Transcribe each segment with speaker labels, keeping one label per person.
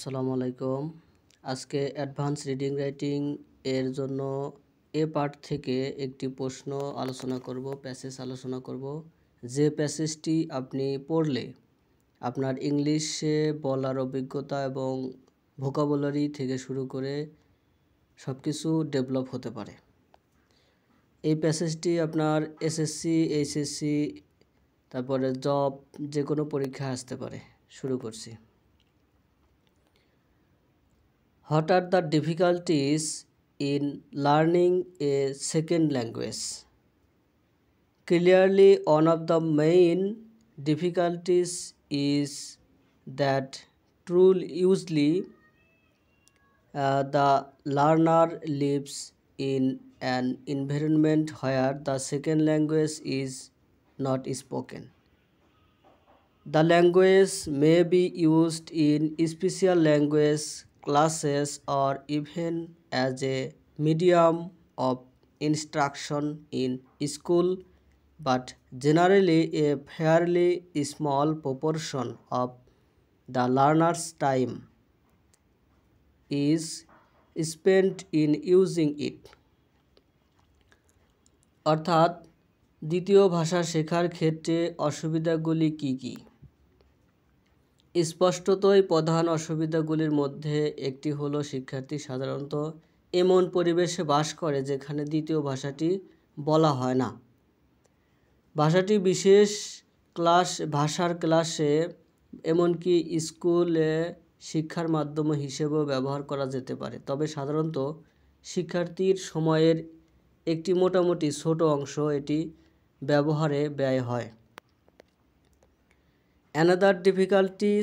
Speaker 1: আসসালামু আলাইকুম। আজকে অ্যাডভান্স রিডিং রাইটিং এর জন্য এ পার্ট থেকে একটি প্রশ্ন আলোচনা করব, প্যাসেজ আলোচনা করব। যে প্যাসেজটি আপনি পড়লে আপনার ইংলিশে বলার অভিজ্ঞতা এবং ভোকাবুলারি থেকে শুরু করে সব কিছু ডেভেলপ হতে পারে। এই প্যাসেজটি আপনার এসএসসি, এইচএসসি, তারপরে জব, যে কোনো পরীক্ষা আসতে পারে। শুরু করছি। What are the difficulties in learning a second language? Clearly, one of the main difficulties is that usually the learner lives in an environment where the second language is not spoken. The language may be used in special language classes or even as a medium of instruction in school, but generally a fairly small proportion of the learner's time is spent in using it. অর্থাৎ দ্বিতীয় ভাষা শেখার ক্ষেত্রে অসুবিধাগুলি কি কি? স্পষ্টতই প্রধান অসুবিধাগুলির মধ্যে একটি হলো শিক্ষার্থী সাধারণত এমন পরিবেশে বাস করে যেখানে দ্বিতীয় ভাষাটি বলা হয় না। ভাষাটি বিশেষ ভাষার ক্লাসে এমনকি স্কুলে শিক্ষার মাধ্যম হিসেবেও ব্যবহার করা যেতে পারে, তবে সাধারণত শিক্ষার্থীর সময়ের একটি মোটামুটি ছোট অংশ এটি ব্যবহারে ব্যয় হয়। Another difficulty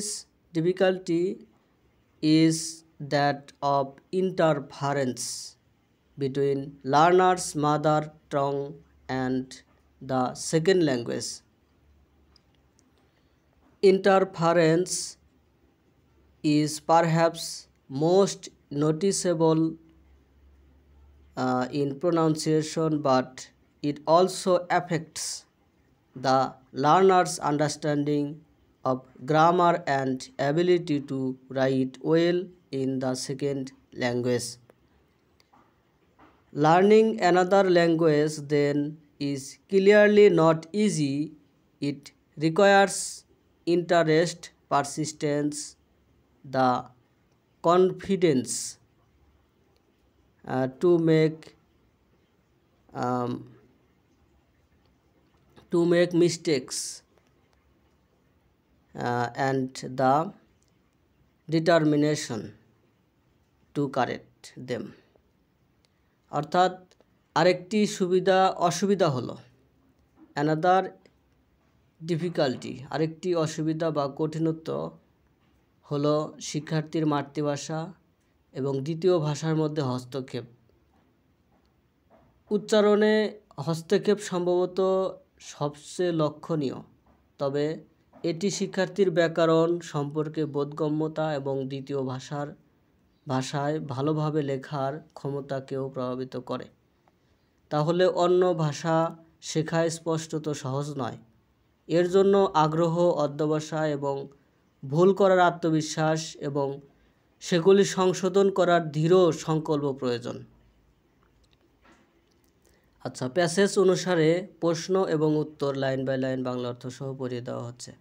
Speaker 1: is that of interference between learner's mother tongue and the second language. Interference is perhaps most noticeable in pronunciation, but it also affects the learner's understanding of grammar and ability to write well in the second language. Learning another language then is clearly not easy. It requires interest, persistence, the confidence to make mistakes and the determination to correct them. অর্থাৎ আরেকটি অসুবিধা হলো another difficulty, আরেকটি অসুবিধা বা কঠিনত্ব হলো শিক্ষার্থীর মাতৃভাষা এবং দ্বিতীয় ভাষার মধ্যে হস্তক্ষেপ। উচ্চারণে হস্তক্ষেপ সম্ভবত সবচেয়ে লক্ষণীয়, তবে এটি শিক্ষার্থীর ব্যাকরণ সম্পর্কে বোধগম্যতা এবং দ্বিতীয় ভাষায় ভালোভাবে লেখার ক্ষমতাকেও প্রভাবিত করে। তাহলে অন্য ভাষা শেখা স্পষ্টত সহজ নয়। এর জন্য আগ্রহ, অধ্যবসায় এবং ভুল করার আত্মবিশ্বাস এবং সেগুলি সংশোধন করার দৃঢ় সংকল্প প্রয়োজন। আচ্ছা, প্যাসেজ অনুসারে প্রশ্ন এবং উত্তর লাইন বাই লাইন বাংলা অর্থ সহ পড়িয়ে দেওয়া হচ্ছে।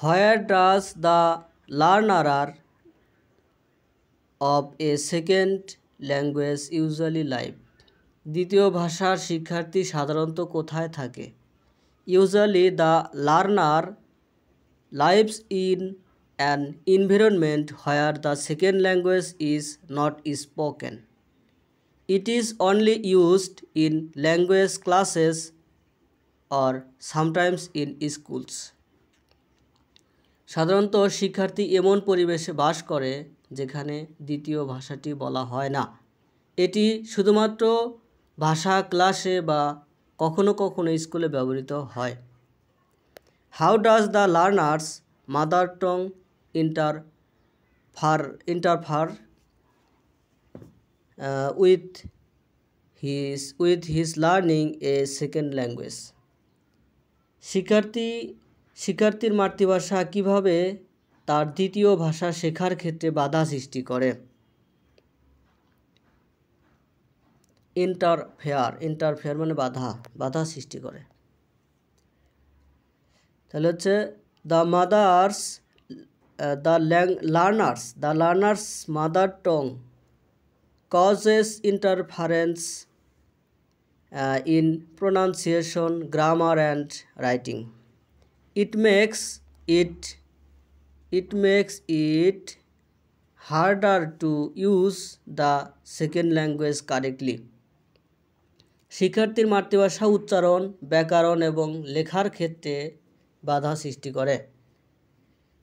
Speaker 1: Where does the learner of a second language usually live? দ্বিতীয় ভাষার শিক্ষার্থী সাধারণত কোথায় থাকে? Usually the learner lives in an environment where the second language is not spoken. It is only used in language classes or sometimes in schools. সাধারণত শিক্ষার্থী এমন পরিবেশে বাস করে যেখানে দ্বিতীয় ভাষাটি বলা হয় না। এটি শুধুমাত্র ভাষা ক্লাসে বা কখনো কখনো স্কুলে ব্যবহৃত হয়। How does the learner's mother tongue interfere with his learning a second language? শিক্ষার্থীর মাতৃভাষা কিভাবে তার দ্বিতীয় ভাষা শেখার ক্ষেত্রে বাধা সৃষ্টি করে। ইন্টারফেয়ার মানে বাধা সৃষ্টি করে। তাহলে হচ্ছে দ্য লার্নার্স মাদার টং causes interference in pronunciation, grammar and writing. It makes it harder to use the second language correctly. শিক্ষার্থীর মাতৃভাষা উচ্চারণ, ব্যাকরণ এবং লেখার ক্ষেত্রে বাধা সৃষ্টি করে।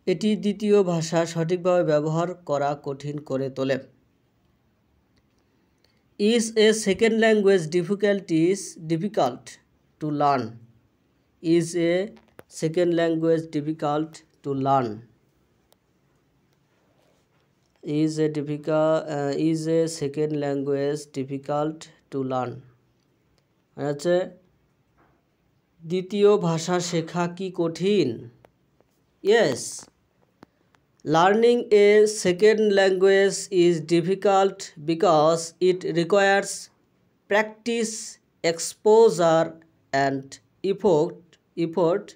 Speaker 1: এটি দ্বিতীয় ভাষা সঠিকভাবে ব্যবহার করা কঠিন করে তোলে। Is a second language difficult to learn? Is a second language difficult to learn? Is a second language difficult to learn? আচ্ছা, দ্বিতীয় ভাষা শেখা কি কঠিন? Yes. Learning a second language is difficult because it requires practice, exposure and effort,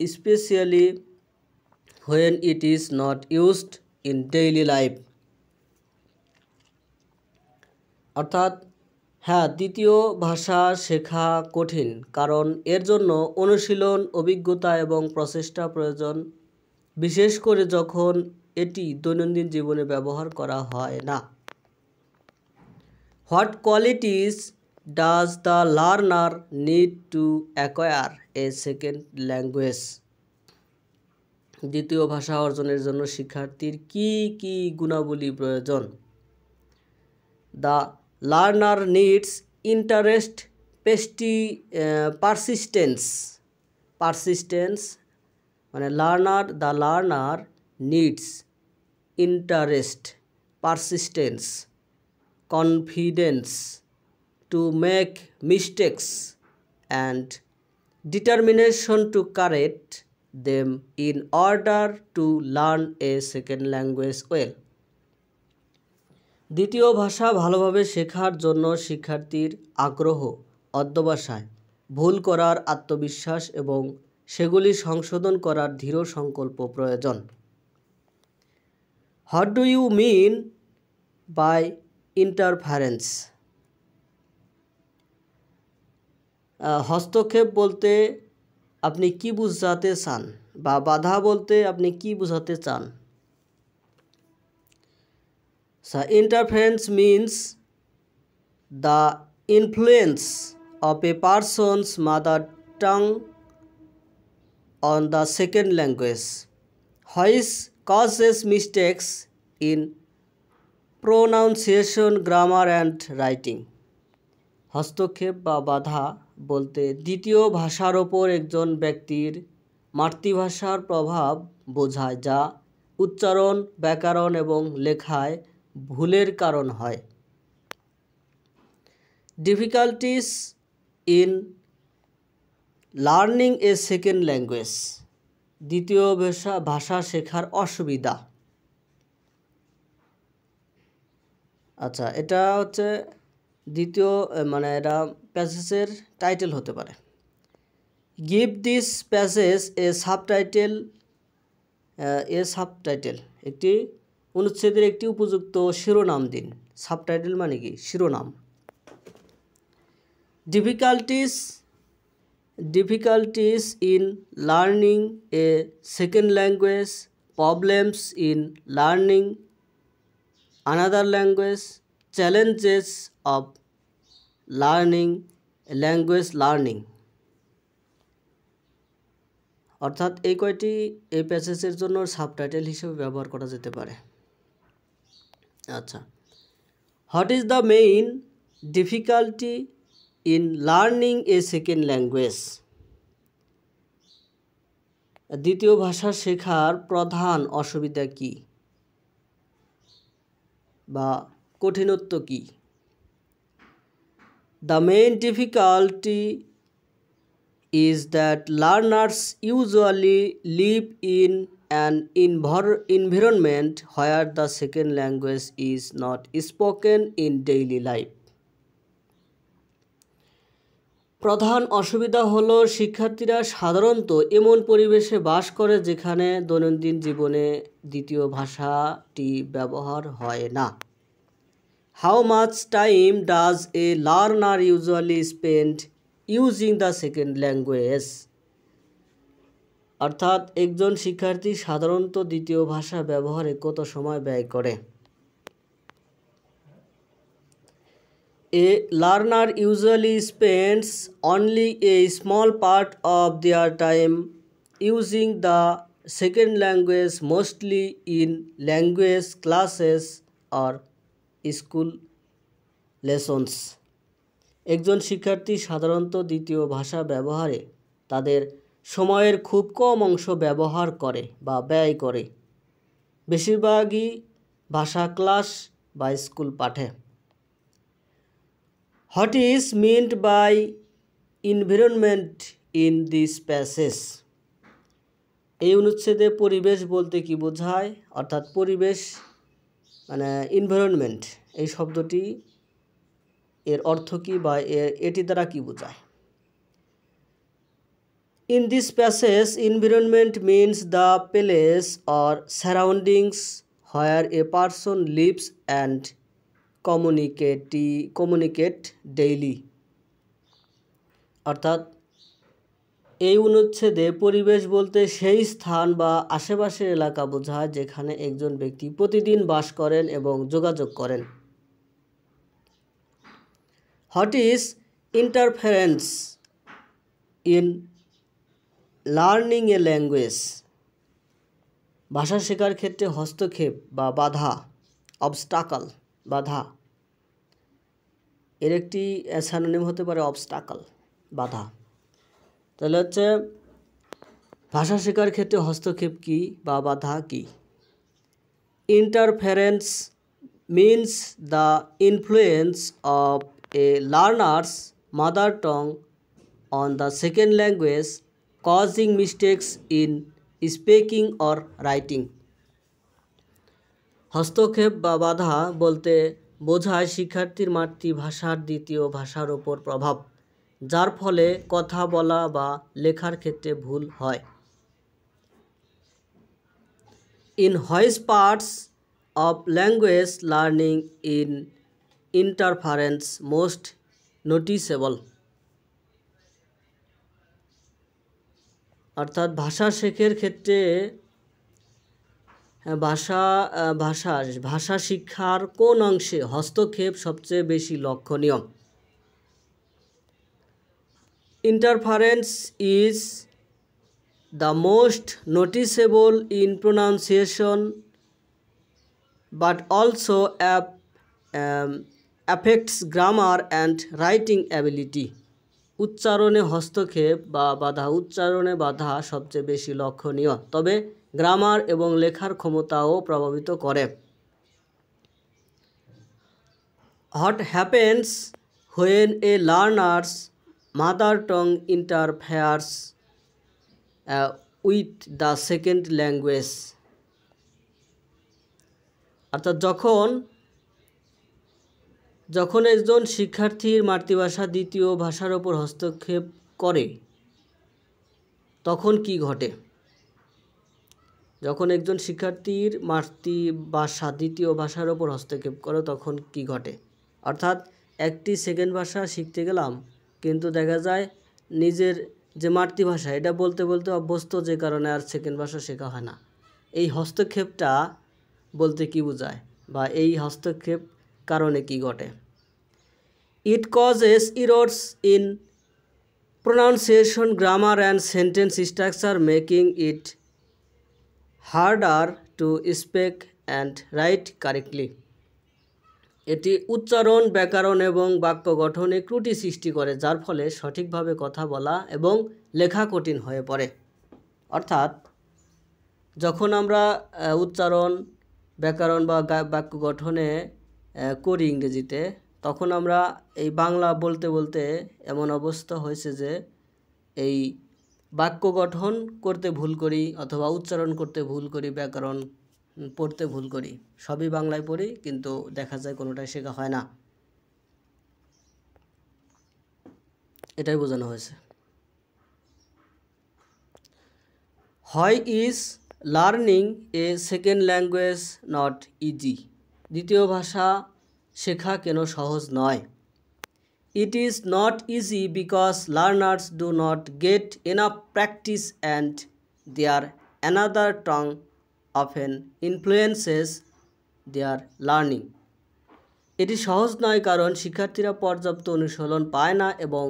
Speaker 1: especially when it is not used in daily life. অর্থাৎ হ্যাঁ, দ্বিতীয় ভাষা শেখা কঠিন কারণ এর জন্য অনুশীলন, অভিজ্ঞতা এবং প্রচেষ্টা প্রয়োজন, বিশেষ করে যখন এটি দৈনন্দিন জীবনে ব্যবহার করা হয় না। What qualities does the learner need to acquire a second language? দ্বিতীয় ভাষা অর্জনের জন্য শিক্ষার্থীর কি কি গুণাবলী প্রয়োজন? The learner needs interest, persistence মানে the learner needs interest, persistence, confidence to make mistakes and determination to correct them in order to learn a second language well. দ্বিতীয় ভাষা ভালোভাবে শেখার জন্য শিক্ষার্থীর আগ্রহ, অধ্যবসায়, ভুল করার আত্মবিশ্বাস এবং সেগুলি সংশোধন করার দৃঢ় সংকল্প প্রয়োজন। What do you mean by interference? হস্তক্ষেপ বলতে আপনি কি বোঝাতে চান বা বাধা বলতে আপনি কি বোঝাতে চান? So interference means the influence of a person's mother tongue on the second language, which causes mistakes in pronunciation, grammar and writing. হস্তক্ষেপ বা বাধা বলতে দ্বিতীয় ভাষার ওপর একজন ব্যক্তির মাতৃভাষার প্রভাব বোঝায়, যা উচ্চারণ, ব্যাকরণ এবং লেখায় ভুলের কারণ হয়। Difficulties in learning a second language, দ্বিতীয় ভাষা শেখার অসুবিধা। আচ্ছা, এটা হচ্ছে দ্বিতীয় মানে এটা প্যাসেজের টাইটেল হতে পারে। Give this passage A subtitle, একটি অনুচ্ছেদের একটি উপযুক্ত শিরোনাম দিন। সাবটাইটেল মানে কি? শিরোনাম। Difficulties in learning a second language, problems in learning another language, challenges of language learning. অর্থাৎ এই কয়টি এই প্যাসেজের জন্য সাবটাইটেল হিসেবে ব্যবহার করা যেতে পারে। আচ্ছা, what is the main difficulty in learning a second language? দ্বিতীয় ভাষা শেখার প্রধান অসুবিধা কি বা কঠিনত্ব কি? The main difficulty is that learners usually live in an environment where the second language is not spoken in daily life. প্রধান অসুবিধা হলো শিক্ষার্থীরা সাধারণত এমন পরিবেশে বাস করে যেখানে দৈনন্দিন জীবনে দ্বিতীয় ভাষাটি ব্যবহার হয় না। How much time does a learner usually spend using the second language? অর্থাৎ একজন শিক্ষার্থী সাধারণত দ্বিতীয় ভাষা ব্যবহারে কত সময় ব্যয় করে? A learner usually spends only a small part of their time using the second language, mostly in language classes or school lessons. একজন শিক্ষার্থী সাধারণত দ্বিতীয় ভাষা ব্যবহারে তাদের সময়ের খুব কম অংশ ব্যবহার করে বা ব্যয় করে, বেশিরভাগই ভাষা ক্লাস বা স্কুল পাঠে। What is meant by environment in these passages? এই অনুচ্ছেদে পরিবেশ বলতে কি বোঝায়? অর্থাৎ পরিবেশ মানে এনভায়রনমেন্ট এই শব্দটি এর অর্থ কি বা এটি দ্বারা কি বোঝায়? In this passage, environment means the place or surroundings where a person lives and communicate daily. অর্থাৎ এই অনুচ্ছেদে পরিবেশ বলতে সেই স্থান বা আশেপাশের এলাকা বোঝায় যেখানে একজন ব্যক্তি প্রতিদিন বাস করেন এবং যোগাযোগ করেন। What is interference in learning a language? ভাষা শেখার ক্ষেত্রে হস্তক্ষেপ বা বাধা, অবস্টাকল, বাধা, এর একটি সিনোনিম হতে পারে অবস্টাকল, বাধা। তাহলে হচ্ছে ভাষা শেখার ক্ষেত্রে হস্তক্ষেপ কি বা বাধা কি? Interference means the influence of a learner's mother tongue on the second language, causing mistakes in speaking or writing. হস্তক্ষেপ বা বাধা বলতে বোঝায় শিক্ষার্থীর মাতৃভাষার দ্বিতীয় ভাষার উপর প্রভাব, যার ফলে কথা বলা বা লেখার ক্ষেত্রে ভুল হয়। In which parts of language learning in interference most noticeable? অর্থাৎ ভাষা শেখার ক্ষেত্রে ভাষা শিক্ষার কোন অংশে হস্তক্ষেপ সবচেয়ে বেশি লক্ষণীয়? Interference is the most noticeable in pronunciation, but also affects grammar and writing ability. উচ্চারণে হস্তক্ষেপ বা বাধা, উচ্চারণে বাধা সবচেয়ে বেশি লক্ষণীয়, তবে গ্রামার এবং লেখার ক্ষমতাও প্রভাবিত করে। What happens when a learner's mother tongue interferes with the second language? অর্থাৎ যখন একজন শিক্ষার্থীর মাতৃভাষা দ্বিতীয় ভাষার উপর হস্তক্ষেপ করে তখন কি ঘটে? যখন একজন শিক্ষার্থীর মাতৃভাষা দ্বিতীয় ভাষার উপর হস্তক্ষেপ করে তখন কি ঘটে? অর্থাৎ একটি সেকেন্ড ভাষা শিখতে গেলাম, কিন্তু দেখা যায় নিজের যে মাতৃভাষা এটা বলতে বলতে অভ্যস্ত, যে কারণে আর সেকেন্ড ভাষা শেখা হয় না। এই হস্তক্ষেপটা বলতে কি বোঝায় বা এই হস্তক্ষেপ কারণে কি ঘটে? It causes errors in pronunciation, grammar and sentence structure, making it harder to speak and write correctly. এটি উচ্চারণ, ব্যাকরণ এবং বাক্য গঠনে ত্রুটি সৃষ্টি করে, যার ফলে সঠিকভাবে কথা বলা এবং লেখা কঠিন হয়ে পড়ে। অর্থাৎ যখন আমরা উচ্চারণ, ব্যাকরণ বা বাক্য গঠনে করি ইংরেজিতে, তখন আমরা এই বাংলা বলতে বলতে এমন অবস্থা হয়েছে যে এই বাক্য গঠন করতে ভুল করি অথবা উচ্চারণ করতে ভুল করি, ব্যাকরণ পড়তে ভুল করি, সবই বাংলায় পড়ি কিন্তু দেখা যায় কোনোটাই শেখা হয় না, এটাই বোঝানো হয়েছে। Why is learning a second language not easy? দ্বিতীয় ভাষা শেখা কেন সহজ নয়? It is not easy because learners do not get enough practice and their another tongue often influences their learning. এটি সহজ নয় কারণ শিক্ষার্থীরা পর্যাপ্ত অনুশীলন পায় না এবং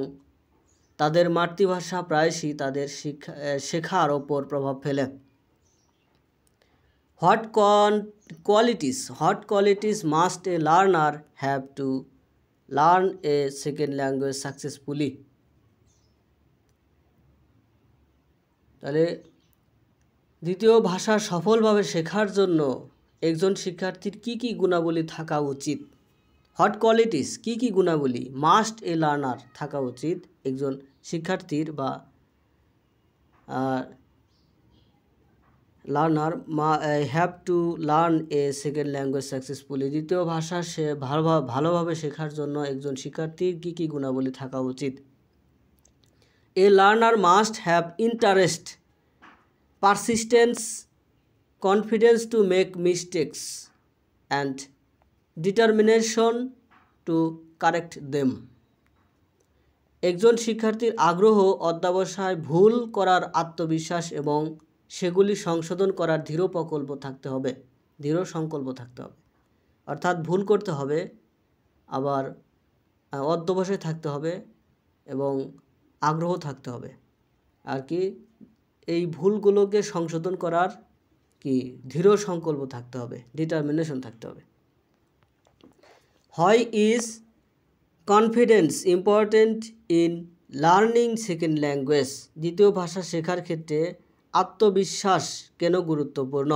Speaker 1: তাদের মাতৃভাষা প্রায়শই তাদের শেখার ওপর প্রভাব ফেলে। What qualities must A learner have to learn a second language successfully? তাহলে দ্বিতীয় ভাষা সফলভাবে শেখার জন্য একজন শিক্ষার্থীর কি কি গুণাবলী থাকা উচিত? হোয়াট কোয়ালিটিস, কি কি গুণাবলী মাস্ট এ লার্নার থাকা উচিত একজন শিক্ষার্থীর বা learner have to learn a second language successfully? দ্বিতীয় ভাষা সে ভালোভাবে শেখার জন্য একজন শিক্ষার্থীর কী কী গুণাবলী থাকা উচিত? এ learner must have interest, persistence, confidence to make mistakes and determination two correct them. একজন শিক্ষার্থীর আগ্রহ, অধ্যবসায়, ভুল করার আত্মবিশ্বাস এবং সেগুলি সংশোধন করার দৃঢ় সংকল্প থাকতে হবে। অর্থাৎ ভুল করতে হবে, আবার অধ্যবসায় থাকতে হবে এবং আগ্রহ থাকতে হবে আর কি এই ভুলগুলোকে সংশোধন করার দৃঢ় সংকল্প থাকতে হবে, ডিটারমিনেশন থাকতে হবে। Why is confidence important in learning second language? দ্বিতীয় ভাষা শেখার ক্ষেত্রে আত্মবিশ্বাস কেন গুরুত্বপূর্ণ?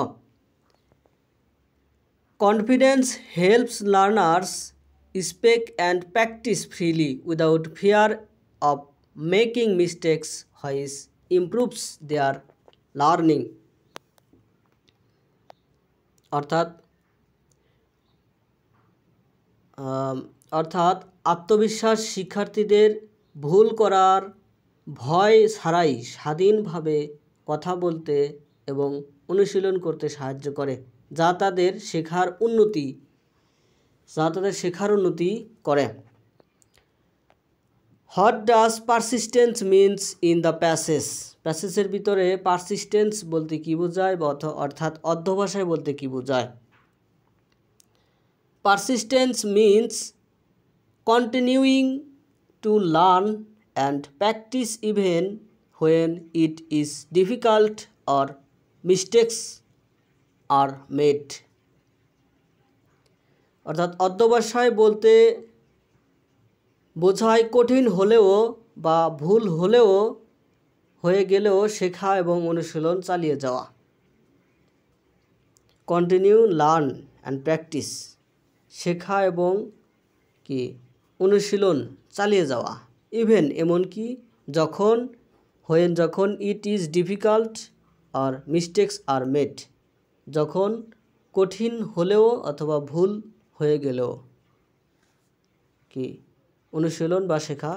Speaker 1: Confidence helps learners speak and practice freely without fear of making mistakes which improves their learning. অর্থাৎ আত্মবিশ্বাস শিক্ষার্থীদের ভুল করার ভয় ছাড়াই স্বাধীনভাবে কথা বলতে এবং অনুশীলন করতে সাহায্য করে, যা তাদের শেখার উন্নতি করে। What does persistence means in the প্যাসেজের ভিতরে পারসিস্টেন্স বলতে কী বোঝায়, অর্থাৎ অধ্যবসায় বলতে কী বোঝায়? Persistence means continuing to learn and practice even when it is difficult or mistakes are made. অর্থাৎ অধ্যবসায় বলতে বোঝায় কঠিন হলেও বা ভুল হয়ে গেলেও শেখা এবং অনুশীলন চালিয়ে যাওয়া। কন্টিনিউ, লার্ন অ্যান্ড প্র্যাকটিস, শেখা এবং অনুশীলন চালিয়ে যাওয়া। ইভেন, এমনকি যখন it is difficult or mistakes are made, যখন কঠিন হলেও অথবা ভুল হয়ে গেলেও অনুশীলন বা শেখা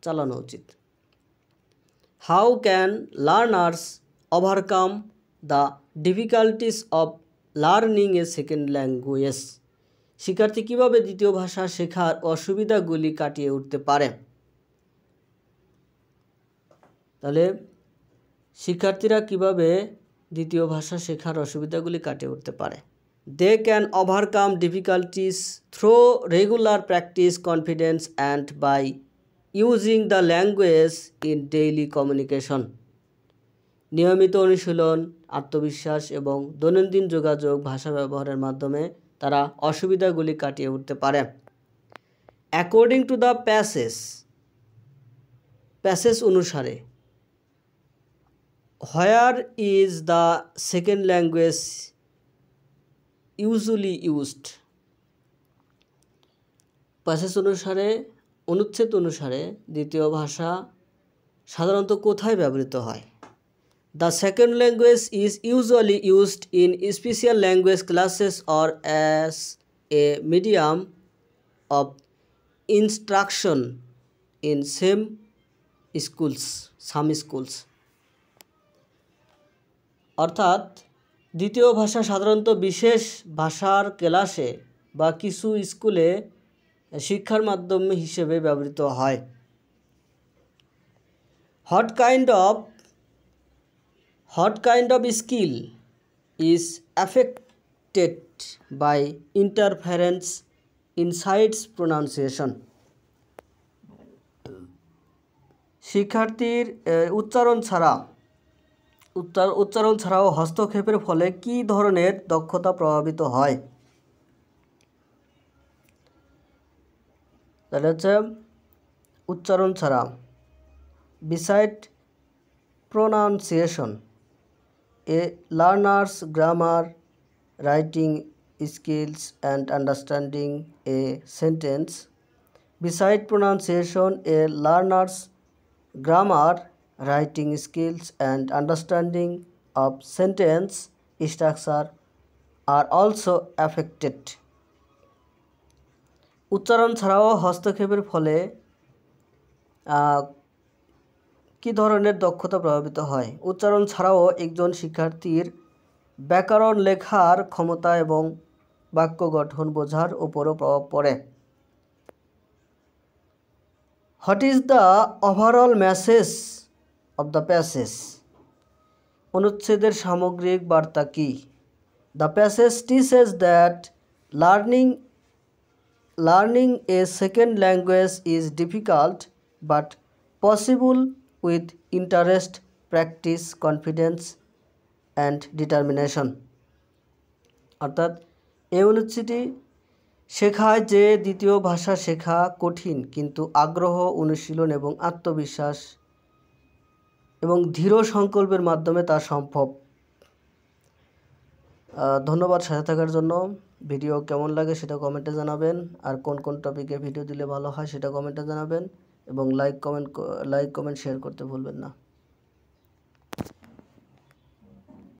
Speaker 1: চালানো উচিত। How can learners overcome the difficulties of learning a second language? শিক্ষার্থী কীভাবে দ্বিতীয় ভাষা শেখার অসুবিধাগুলি কাটিয়ে উঠতে পারে? তাহলে শিক্ষার্থীরা কীভাবে দ্বিতীয় ভাষা শেখার অসুবিধাগুলি কাটিয়ে উঠতে পারে? They can overcome difficulties through regular practice, confidence and by using the language in daily communication. নিয়মিত অনুশীলন, আত্মবিশ্বাস এবং দৈনন্দিন যোগাযোগ ভাষা ব্যবহারের মাধ্যমে তারা অসুবিধাগুলি কাটিয়ে উঠতে পারে। অ্যাকর্ডিং টু দ্য প্যাসেজ অনুসারে, where is the second language usually used? অনুচ্ছেদ অনুসারে দ্বিতীয় ভাষা সাধারণত কোথায় ব্যবহৃত হয়? The second language is usually used in special language classes or as a medium of instruction in some schools. অর্থাৎ দ্বিতীয় ভাষা সাধারণত বিশেষ ভাষার ক্লাসে বা কিছু স্কুলে শিক্ষার মাধ্যম হিসেবে ব্যবহৃত হয়। What kind of skill is affected by interference inside pronunciation? শিক্ষার্থীর উচ্চারণ ছাড়াও হস্তক্ষেপের ফলে কী ধরনের দক্ষতা প্রভাবিত হয়? তাহলে হচ্ছে উচ্চারণ ছাড়া, beside pronunciation, a learner's grammar, writing skills and understanding a sentence. Beside pronunciation, a learner's grammar, writing skills and understanding of sentence structure are also affected. উচ্চারণ ছাড়াও হস্তক্ষেপের ফলে কী ধরনের দক্ষতা প্রভাবিত হয়? উচ্চারণ ছাড়াও একজন শিক্ষার্থীর ব্যাকরণ লেখার ক্ষমতা এবং বাক্য গঠন বোঝার উপরও প্রভাব পড়ে। What is the overall message of the passage? অনুচ্ছেদের সামগ্রিক বার্তা কি? The passage teaches that learning a second language is difficult but possible with interest, practice, confidence and determination. অর্থাৎ এই অনুচ্ছেদটি শেখায় যে দ্বিতীয় ভাষা শেখা কঠিন, কিন্তু আগ্রহ, অনুশীলন এবং আত্মবিশ্বাস এবং দৃঢ় সংকল্পের মাধ্যমে তা সম্ভব। ধন্যবাদ সাথে থাকার জন্য। ভিডিও কেমন লাগে সেটা কমেন্টে জানাবেন, আর কোন কোন টপিকে ভিডিও দিলে ভালো হয় সেটা কমেন্টে জানাবেন, এবং লাইক কমেন্ট শেয়ার করতে ভুলবেন না।